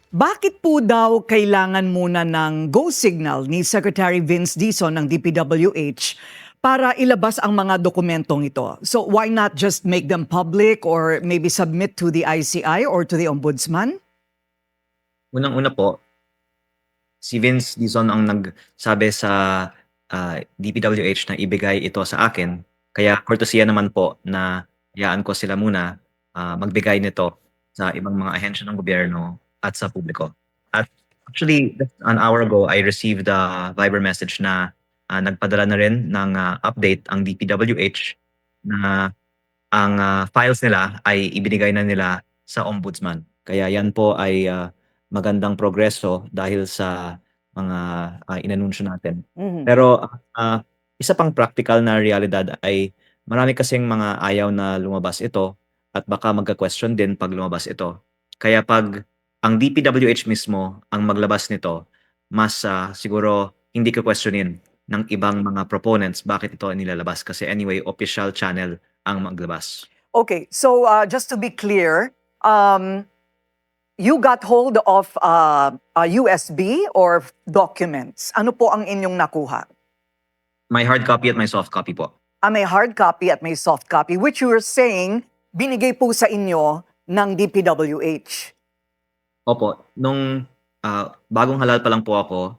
Bakit po daw kailangan muna ng go signal ni Secretary Vince Dizon ng DPWH para ilabas ang mga dokumentong ito? So why not just make them public or maybe submit to the ICI or to the Ombudsman? Unang-una po, si Vince Dizon ang nagsabi sa DPWH na ibigay ito sa akin. Kaya courtesy naman po na hayaan ko sila muna magbigay nito sa ibang mga ahensya ng gobyerno at sa publiko. At actually, just an hour ago, I received a Viber message na nagpadala na rin ng update ang DPWH na ang files nila ay ibinigay na nila sa Ombudsman. Kaya yan po ay magandang progreso dahil sa mga inanunsyo natin. Mhm. Pero isa pang practical na realidad ay marami kasing mga ayaw na lumabas ito at baka magka-question din pag lumabas ito. Kaya pag ang DPWH mismo ang maglabas nito, mas siguro hindi ko questionin ng ibang mga proponents bakit ito nilalabas kasi anyway, official channel ang maglabas. Okay, so just to be clear, you got hold of a USB or documents. Ano po ang inyong nakuha? May hard copy at may soft copy po. May hard copy at may soft copy, which you were saying binigay po sa inyo ng DPWH. Opo, nung bagong halal pa lang po ako,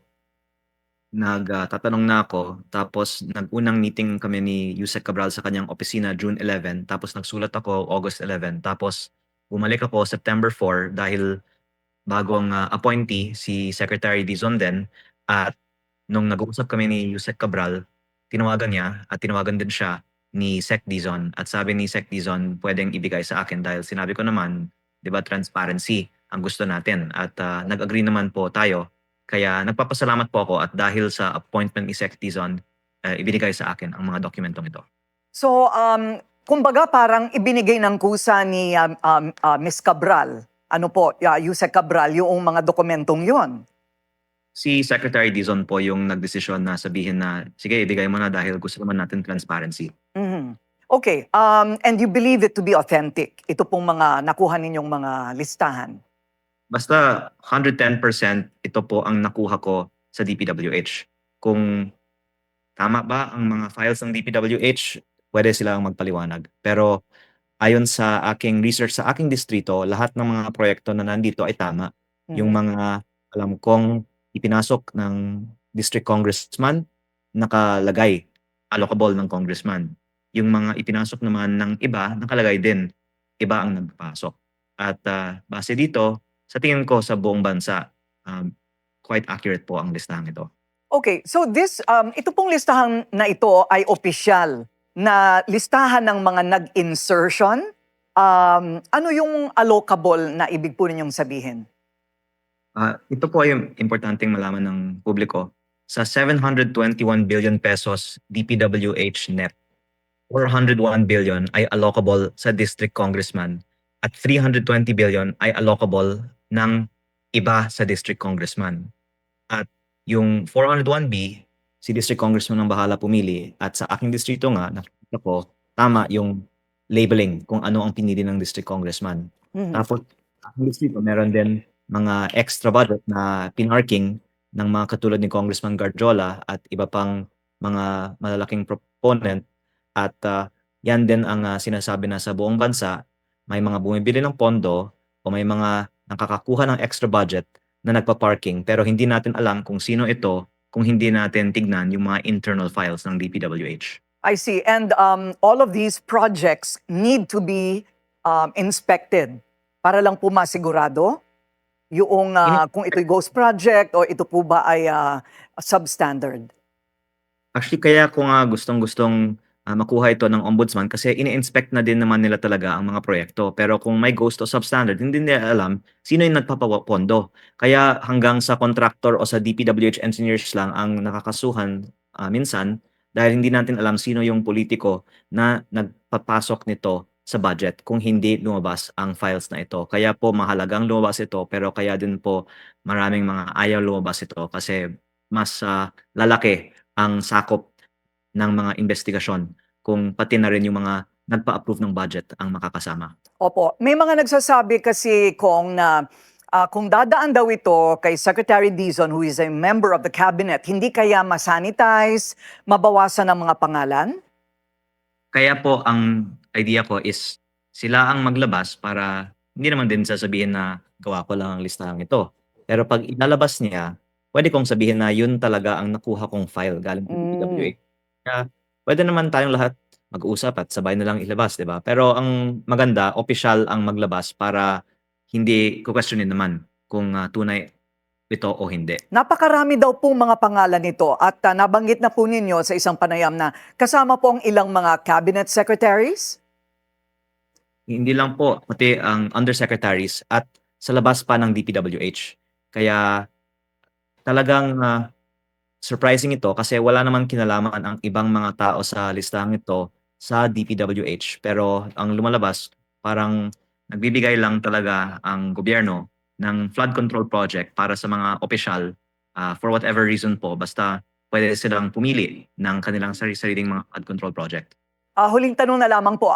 nagtatanong na ako, tapos nag-unang meeting kami ni Yusek Cabral sa kanyang opisina June 11, tapos nagsulat ako August 11, tapos bumalik ako September 4 dahil bagong appointee si Secretary Dizon din, at nung nag-uusap kami ni Yusek Cabral, tinawagan niya at tinawagan din siya ni Sec Dizon at sabi ni Sec Dizon pwedeng ibigay sa akin dahil sinabi ko naman, 'di ba, transparency ang gusto natin at nag-agree naman po tayo. Kaya nagpapasalamat po ako at dahil sa appointment ni Sec Dizon, ibinigay sa akin ang mga dokumentong ito. So, kumbaga parang ibinigay ng kusa ni Ms. Cabral, Yusek Cabral, yung mga dokumentong yon. Si Secretary Dizon po yung nagdesisyon na sabihin na, sige, ibigay mo na dahil gusto naman natin transparency. Mhm. Okay, and you believe it to be authentic, ito pong mga nakuha ninyong mga listahan? Basta 110% ito po ang nakuha ko sa DPWH. Kung tama ba ang mga files ng DPWH, pwede silang magpaliwanag. Pero ayon sa aking research sa aking distrito, lahat ng mga proyekto na nandito ay tama. Yung Mhm. mga alam kong ipinasok ng district congressman, nakalagay, allocable ng congressman. Yung mga ipinasok naman ng iba, nakalagay din, iba ang nagpasok. At base dito, sa tingin ko sa buong bansa, quite accurate po ang listahan ito. Okay, so ito pong listahan na ito ay opisyal na listahan ng mga nag-insertion. Ano yung allocable na ibig po ninyong sabihin? Ito po ay importanteng malaman ng publiko. Sa 721 billion pesos DPWH net, 401 billion ay allocable sa district congressman at 320 billion ay allocable ng iba sa district congressman. At yung 401B, si district congressman ang bahala pumili at sa aking distrito nga, nakita ko, tama yung labeling kung ano ang pinili ng district congressman. Mhm. Tapos, sa aking distrito, meron din mga extra budget na pinarking ng mga katulad ni Congressman Garjola at iba pang mga malalaking proponent at yan din ang sinasabi na sa buong bansa, may mga bumibili ng pondo o may mga nakakakuha ng extra budget na nagpa-parking pero hindi natin alam kung sino ito kung hindi natin tignan yung mga internal files ng DPWH. I see. And all of these projects need to be inspected para lang po masigurado yung kung ito'y ghost project o ito po ba ay substandard. Actually, kaya ko nga gustong-gustong makuha ito ng ombudsman kasi ini-inspect na din naman nila talaga ang mga proyekto. Pero kung may ghost o substandard, hindi nila alam sino yung nagpapapondo. Kaya hanggang sa contractor o sa DPWH engineers lang ang nakakasuhan minsan dahil hindi natin alam sino yung politiko na nagpapasok nito sa budget kung hindi lumabas ang files na ito. Kaya po mahalagang lumabas ito pero kaya din po maraming mga ayaw lumabas ito kasi mas lalaki ang sakop ng mga investigasyon kung pati na rin yung mga nagpa-approve ng budget ang makakasama. Opo, may mga nagsasabi kasi kung na Kung dadaan daw ito kay Secretary Dizon, who is a member of the cabinet, hindi kaya masanitize, mabawasan ang mga pangalan? Kaya po ang idea ko is sila ang maglabas para hindi naman din sasabihin na gawa ko lang ang listahang ito. Pero 'pag ilalabas niya, puwede kong sabihin na yun talaga ang nakuha kong file galing sa Hmm. DPWH. Kaya puwede naman tayong lahat mag-usap at sabay na lang ilabas, 'di ba? Pero ang maganda opisyal ang maglabas para hindi ko-questionin naman kung, tunay ito o hindi. Napakarami daw pong mga pangalan nito at nabanggit na po ninyo sa isang panayam na kasama po ang ilang mga cabinet secretaries? Hindi lang po, pati ang undersecretaries at sa labas pa ng DPWH. Kaya talagang, surprising ito kasi wala namang kinalaman ang ibang mga tao sa listahang ito sa DPWH. Pero ang lumalabas parang nagbibigay lang talaga ang gobyerno ng flood control project para sa mga opisyal, for whatever reason po basta puwede silang pumili ng kanilang sariling mga flood control project. Huling tanong na lamang po,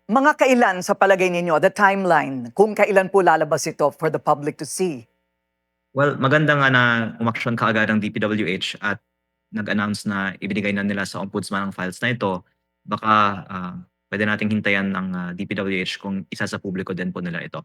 mga kailan sa palagay ninyo, the timeline, kung kailan po lalabas ito for the public to see? Well, maganda nga na umaksyon kaagad ang DPWH at nag-announce na ibinigay na nila sa ombudsman ang files na ito. Baka, puwede nating hintayan ng, DPWH kung isa sa publiko din po nila ito.